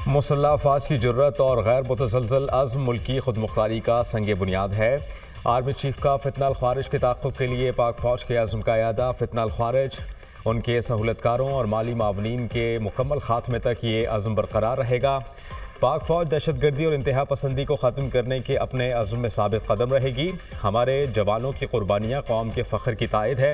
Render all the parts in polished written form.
मुसल्लह अफवाज की जुर्रत और गैर मुतसलसल अज़्म मुल्की खुद मुख्तारी का संग बुनियाद है। आर्मी चीफ का फितना अल ख्वारिज के ताक़ुब के लिए पाक फ़ौज के अज़्म का यादा। फितना अल ख्वारिज उनके सहूलतकारों और माली मावनीन के मुकम्मल खात्मे तक ये अज़्म बरकरार रहेगा। पाक फ़ौज दहशत गर्दी और इंतहा पसंदी को ख़त्म करने के अपने अज़्म में साबित कदम रहेगी। हमारे जवानों की कुर्बानियाँ कौम के फ़ख्र की तायद है।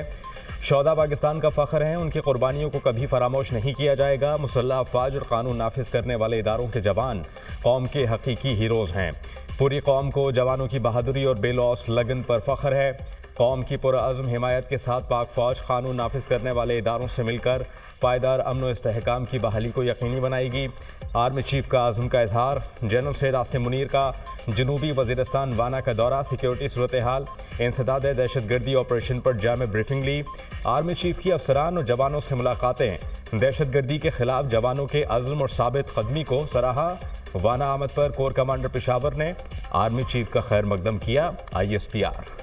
शौदा पाकिस्तान का फ़ख्र हैं, उनकी कुर्बानियों को कभी फरामोश नहीं किया जाएगा। मुसल्लह अफवाज और कानून नाफिज करने वाले इदारों के जवान कौम के हकीकी हीरोज़ हैं। पूरी कौम को जवानों की बहादुरी और बेलौस लगन पर फ़ख्र है। कौम की पुरअज़्म हिमायत के साथ पाक फ़ौज कानून नाफिज करने वाले इदारों से मिलकर पायदार अमन व इस्तेहकाम की बहाली को यकीनी बनाएगी। आर्मी चीफ का अज़्म का इजहार। जनरल सैयद आसिम मुनीर का जनूबी वज़ीरिस्तान वाना का दौरा। सिक्योरिटी सूरत हाल, इंसदाद दहशत गर्दी ऑपरेशन पर जामे ब्रीफिंग ली। आर्मी चीफ की अफसरान और जवानों से मुलाकातें। दहशत गर्दी के खिलाफ जवानों के अज़्म और साबित कदमी को सराहा। वाना आमद पर कोर कमांडर पेशावर ने आर्मी चीफ का खैर मकदम किया। ISPR।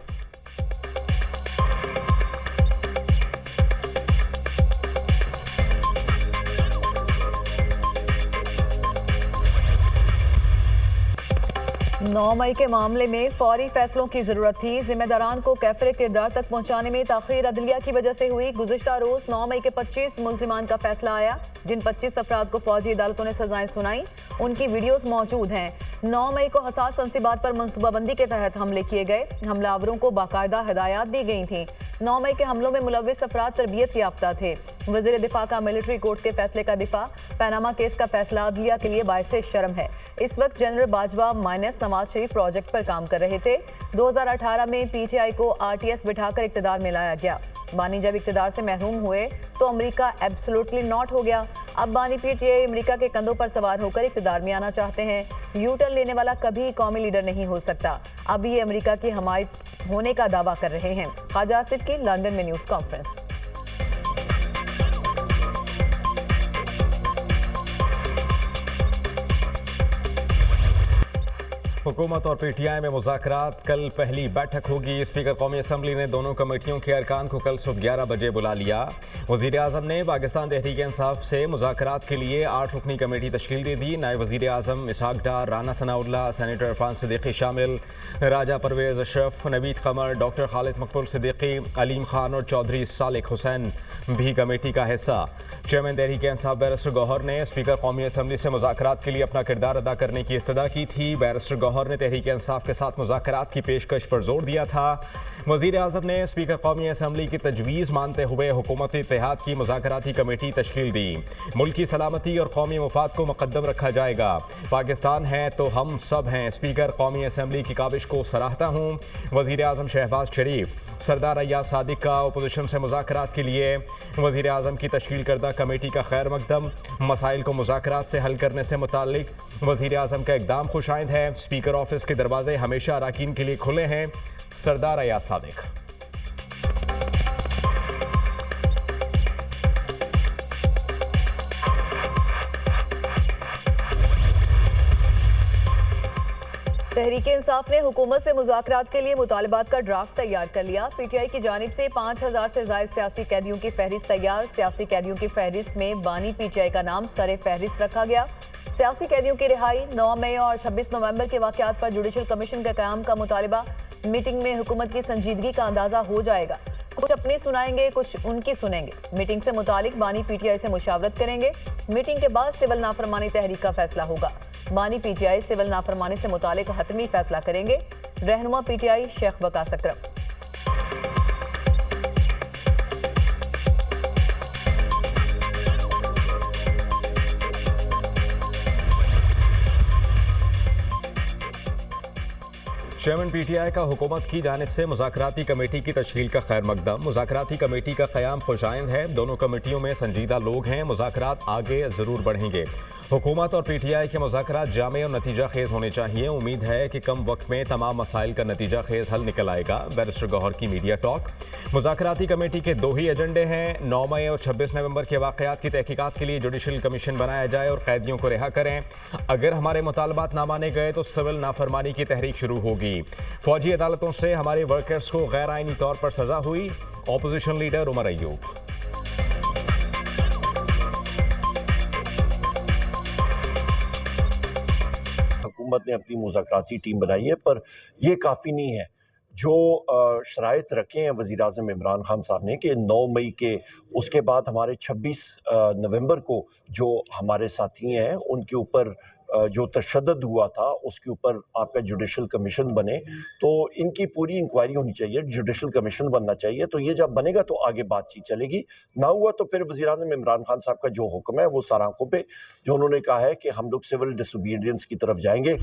नौ मई के मामले में फौरी फैसलों की जरूरत थी। जिम्मेदारान को कैफरे किरदार तक पहुंचाने में ताखीर अदलिया की वजह से हुई। गुज़िश्ता रोज 9 मई के 25 मुल्जिमान का फैसला आया। जिन 25 अफराद को फौजी अदालतों ने सजाएं सुनाई, उनकी वीडियोस मौजूद हैं। 9 मई को हसास तंसीबात पर मनसूबाबंदी के तहत हमले किए गए। हमलावरों को बाकायदा हिदायत दी गई थी। 9 मई के हमलों में मुलव्विस अफराद तरबियत याफ्ता थे। वज़ीर दिफा का मिलिट्री कोर्ट के फैसले का दिफा। पैनामा केस का फैसला अदलिया के लिए बाइसे शर्म है। इस वक्त general Bajwa minus Nawaz Sharif project पर काम कर रहे थे। 2018 में PTI को RTS बिठाकर इक़्तिदार में लाया गया। बानी जब इक़्तिदार से महरूम हुए तो अमेरिका एब्सोल्युटली नॉट हो गया। अब बानी PTI अमेरिका के कंधों पर सवार होकर इक़्तिदार में आना चाहते हैं। यूटर्न लेने वाला कभी कौमी लीडर नहीं हो सकता। अब ये अमेरिका की हमायत होने का दावा कर रहे हैं। ख्वाजा आसिफ की लंदन में न्यूज़ कॉन्फ्रेंस। हुकूमत और PTI में मुज़ाकरात। कल पहली बैठक होगी। स्पीकर कौमी असम्बली ने दोनों कमेटियों के अरकान को कल सुबह 11 बजे बुला लिया। वज़ीर आज़म ने पाकिस्तान तहरीक इंसाफ से मुज़ाकरात के लिए 8 रुकनी कमेटी तश्कील दे दी। नायब वज़ीर आज़म इसहाक डार, राना सनाउल्लाह, सेनेटर इरफान सिद्दीकी शामिल, राजा परवेज़ अशरफ, नवीद कमर, डॉक्टर खालिद मकबूल सिद्दीकी, अलीम खान और चौधरी सालिक हुसैन भी कमेटी का हिस्सा। चेयरमैन तहरीक इंसाफ बैरिस्टर गौहर ने स्पीकर कौमी असम्बली से मुज़ाकरात के लिए अपना किरदार अदा करने की इस्तदा की थी। बैरिस्टर गौहर ने तहरीक इंसाफ के साथ मुज़ाकरात की पेशकश पर जोर दिया था। वज़ीर आज़म ने स्पीकर कौमी असम्बली की तजवीज़ मानते हुए हुकूमत इत्तेहाद की मुज़ाकराती कमेटी तश्कील दी। मुल्क की सलामती और कौमी मफाद को मुक़द्दम रखा जाएगा। पाकिस्तान है तो हम सब हैं। स्पीकर कौमी असम्बली की काविश को सराहता हूँ। वज़ीर आज़म शहबाज शरीफ। सरदार अय्याज सादिक का अपोजिशन से मुज़ाकरात के लिए वज़ीर आज़म की तश्कील करदा कमेटी का खैर मकदम। मसाइल को मुज़ाकरात से हल करने से मुताल्लिक वज़ीर आज़म का इक़दाम खुशाइंद है। स्पीकर ऑफिस के दरवाजे हमेशा अराकीन के लिए खुले हैं। सरदार अय्याज सादिक। तहरीक इंसाफ ने हुकूमत से मुज़ाकरात के लिए मुतालबात का ड्राफ्ट तैयार कर लिया। PTI की जानिब से 5000 से ज़ायद सियासी कैदियों की फहरिस्त तैयार। सियासी कैदियों की फहरिस्त में बानी PTI का नाम सरे फहरिस्त रखा गया। सियासी कैदियों की रिहाई, 9 मई और 26 नवंबर के वाक़यात पर जुडिशल कमीशन के क़याम का मुतालबा। मीटिंग में हुकूमत की संजीदगी का अंदाज़ा हो जाएगा। कुछ अपनी सुनाएंगे, कुछ उनकी सुनेंगे। मीटिंग से मुतालिक बानी PTI से मुशावरत करेंगे। मीटिंग के बाद सिविल नाफरमानी तहरीक का फैसला होगा। बानी PTI सिविल नाफरमानी से मुतालिक हतमी फैसला करेंगे। रहनुमा PTI शेख वकास अकरम। चेयरमैन PTI का हुकूमत की जानिब से मुज़ाकराती कमेटी की तश्कील का खैर मकदम। मुज़ाकराती कमेटी का क़याम खुशाइंद है। दोनों कमेटियों में संजीदा लोग हैं। मुज़ाकरात आगे ज़रूर बढ़ेंगे। हुकूमत और PTI के मुज़ाकरात जामे और नतीजा खेज़ होने चाहिए। उम्मीद है कि कम वक्त में तमाम मसाइल का नतीजा खेज़ हल निकल आएगा। बैरिस्टर गौहर की मीडिया टॉक। मुज़ाकराती कमेटी के 2 ही एजेंडे हैं। 9 मई और 26 नवंबर के वाक़यात की तहकीकात के लिए जुडिशल कमीशन बनाया जाए और कैदियों को रिहा करें। अगर हमारे मुतालबात ना माने गए तो सिविल नाफरमानी की तहरीक शुरू होगी। फौजी अदालतों से हमारे वर्कर्स को गैर आइनी तौर पर सजा हुई। ऑपोजिशन लीडर उमर अय्यूब। हुकूमत ने अपनी मुज़ाकराती टीम बनाई है, पर यह काफ़ी नहीं है। जो शराइत रखे हैं वज़ीर-ए-आज़म इमरान खान साहब ने कि 9 मई के उसके बाद हमारे 26 नवंबर को जो हमारे साथी हैं उनके ऊपर जो तशद्दुद हुआ था उसके ऊपर आपका जुडिशल कमीशन बने, तो इनकी पूरी इंक्वायरी होनी चाहिए, जुडिशल कमीशन बनना चाहिए। तो ये जब बनेगा तो आगे बातचीत चलेगी, ना हुआ तो फिर वज़ीर-ए-आज़म इमरान खान साहब का जो हुक्म है वो सार आंखों पे, जो उन्होंने कहा है कि हम लोग सिविल डिसोबीडियंस की तरफ जाएंगे।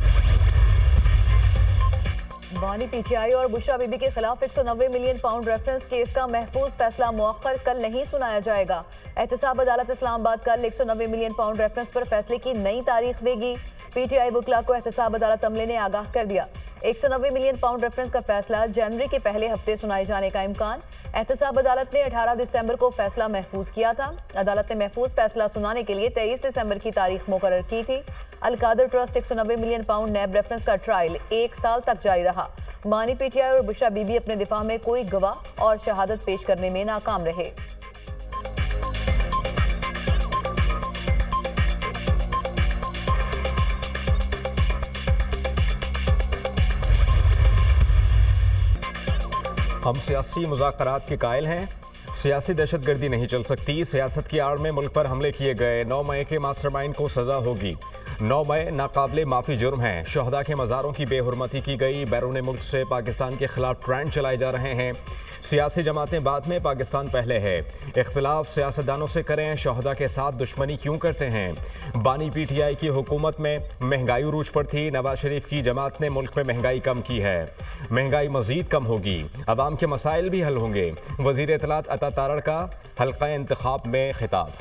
बानी पीटीआई और बुशरा बीबी के खिलाफ 190 मिलियन पाउंड रेफरेंस केस का महफूज फैसला मुअख्खर कल नहीं सुनाया जाएगा। एहतसाब अदालत इस्लामाबाद कल 190 मिलियन पाउंड रेफरेंस पर फैसले की नई तारीख देगी। पीटीआई वकला को एहतसाब अदालत अमले ने आगाह कर दिया। 190 मिलियन पाउंड रेफरेंस का फैसला जनवरी के पहले हफ्ते सुनाए जाने का इम्कान। एहतसाब अदालत ने 18 दिसंबर को फैसला महफूज किया था। अदालत ने महफूज फैसला सुनाने के लिए 23 दिसंबर की तारीख मुकर्रर की थी। अलकादर ट्रस्ट 190 मिलियन पाउंड नैब रेफरेंस का ट्रायल 1 साल तक जारी रहा। बानी पीटीआई और बुशरा बीबी अपने दिफा में कोई गवाह और शहादत पेश करने में नाकाम रहे। हम सियासी मुज़ाकरात के कायल हैं। सियासी दहशतगर्दी नहीं चल सकती। सियासत की आड़ में मुल्क पर हमले किए गए 9 मई के मास्टरमाइंड को सजा होगी। 9 मई नाकाबिले माफ़ी जुर्म है। शहदा के मज़ारों की बेहुरमती की गई। बैरून मुल्क से पाकिस्तान के खिलाफ ट्रेंड चलाए जा रहे हैं। सियासी जमातें बाद में, पाकिस्तान पहले है। इख्तिलाफ सियासतदानों से करें, शहदा के साथ दुश्मनी क्यों करते हैं। बानी पीटीआई की हुकूमत में महंगाई उरूज पर थी। नवाज शरीफ की जमात ने मुल्क में महंगाई कम की है। महंगाई मजीद कम होगी, अवाम के मसाइल भी हल होंगे। वज़ीर इत्तलात अता तारड़ का हल्का इंतखाब में खिताब।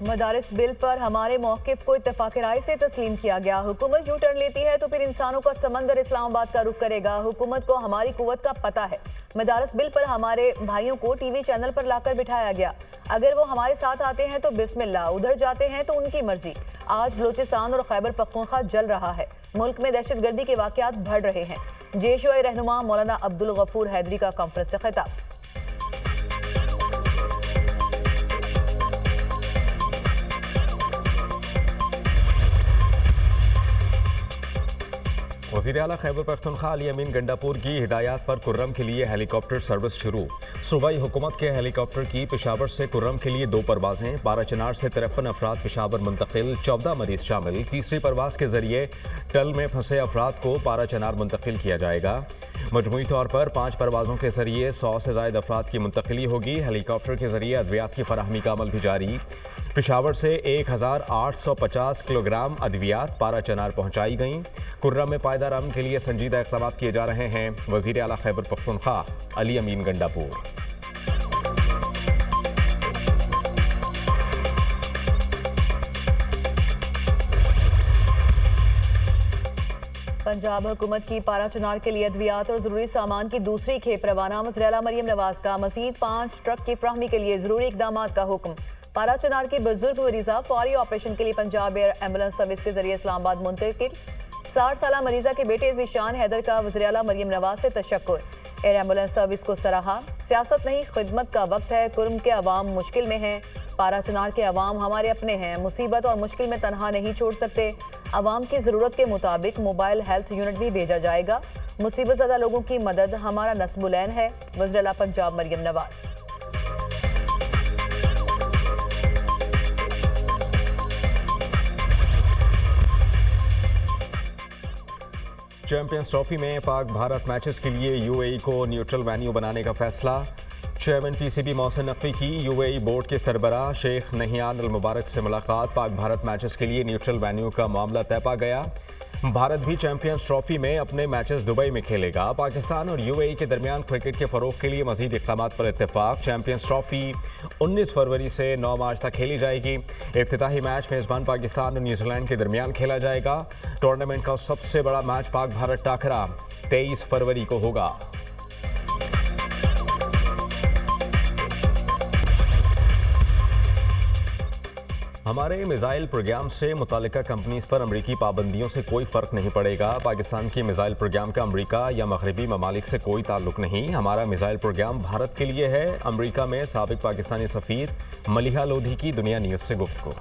मदारिस बिल पर हमारे मौक़िफ़ को इत्तेफ़ाक़ राय से तस्लीम किया गया। हुकूमत यू टर्न लेती है तो फिर इंसानों का समंदर इस्लामाबाद का रुख करेगा। हुकूमत को हमारी कुव्वत का पता है। मदारिस बिल पर हमारे भाइयों को टीवी चैनल पर लाकर बिठाया गया। अगर वो हमारे साथ आते हैं तो बिस्मिल्लाह, उधर जाते हैं तो उनकी मर्जी। आज बलूचिस्तान और खैबर पख्तूनख्वा जल रहा है। मुल्क में दहशतगर्दी के वाक़यात बढ़ रहे हैं। जेशोए रहनुमा मौलाना अब्दुल गफूर हैदरी का कॉन्फ्रेंस से खिताब। वज़ीर आला खैबर पख्तूनख्वा अली अमीन गंडापुर की हिदायत पर कुर्रम के लिए हेलीकॉप्टर सर्विस शुरू। सूबाई हुकूमत के हेलीकॉप्टर की पेशावर से कुर्रम के लिए 2 परवाजें। 12 चनार से 53 अफराद पेशावर मुंतकिल, 14 मरीज शामिल। तीसरी परवाज के जरिए टल में फंसे अफराद को 12 चनार मुंतकिल किया जाएगा। मजमूई तौर पर 5 परवाजों के जरिए 100 से ज़ायद अफराद की मुंतकिली होगी। हेलीकॉप्टर के जरिए अद्वियात की फराहमी का अमल भी जारी। पेशावर से 1850 किलोग्राम अद्वियात 12 चनार पहुँचाई गईं। कुर्रम में पायदार अमन के लिए संजीदा इक़दाम किए जा रहे हैं। वज़ीर आला खैबर पख्तूनख्वा अली अमीन गंडापुर। पंजाब हुकूमत की पारा चनार के लिए अद्वियात और जरूरी सामान की दूसरी खेप रवाना। वज़ीर आला मरियम नवाज का मजीद 5 ट्रक की फ्राहमी के लिए जरूरी इक़दाम का हुक्म। पारा चनार के बुजुर्ग मरीजा फौरी ऑपरेशन के लिए पंजाब एयर एम्बुलेंस सर्विस के जरिए इस्लामाबाद मुंतकिल। 60 साल मरीजा के बेटे ज़ीशान हैदर का वज़ीर आला मरियम नवाज से तशक्कुर। एयर एम्बुलेंस सर्विस को सराहा। सियासत नहीं, खिदमत का वक्त है। कुर्म के अवाम मुश्किल में हैं। पारा चनार के अवाम हमारे अपने हैं। मुसीबत और मुश्किल में तनहा नहीं छोड़ सकते। अवाम की ज़रूरत के मुताबिक मोबाइल हेल्थ यूनिट भी भेजा जाएगा। मुसीबत ज़दा लोगों की मदद हमारा नस्बुलैन है। वज़ीर आला पंजाब मरियम नवाज। चैंपियंस ट्रॉफी में पाक भारत मैचेस के लिए यूएई को न्यूट्रल वेन्यू बनाने का फैसला। चेयरमैन पीसीबी मोहसिन नकवी की यूएई बोर्ड के सरबराह शेख नहियान अल मुबारक से मुलाकात। पाक भारत मैचेस के लिए न्यूट्रल वेन्यू का मामला तय पा गया। भारत भी चैंपियंस ट्रॉफी में अपने मैचेस दुबई में खेलेगा। पाकिस्तान और यूएई के दरमियान क्रिकेट के फरोग के लिए मजीद इक़दामात पर इत्तेफाक। चैंपियंस ट्रॉफी 19 फरवरी से 9 मार्च तक खेली जाएगी। इफ्तिताही मैच मेज़बान पाकिस्तान और न्यूजीलैंड के दरमियान खेला जाएगा। टूर्नामेंट का सबसे बड़ा मैच पाक भारत टाकरा 23 फरवरी को होगा। हमारे मिसाइल प्रोग्राम से मुतालिका कंपनीज पर अमरीकी पाबंदियों से कोई फ़र्क नहीं पड़ेगा। पाकिस्तान की मिसाइल प्रोग्राम का अमरीका या मगरबी ममालिक से कोई ताल्लुक नहीं। हमारा मिसाइल प्रोग्राम भारत के लिए है। अमरीका में साबिक पाकिस्तानी सफ़ीर मलिहा लोधी की दुनिया न्यूज़ से गुफ्तगू।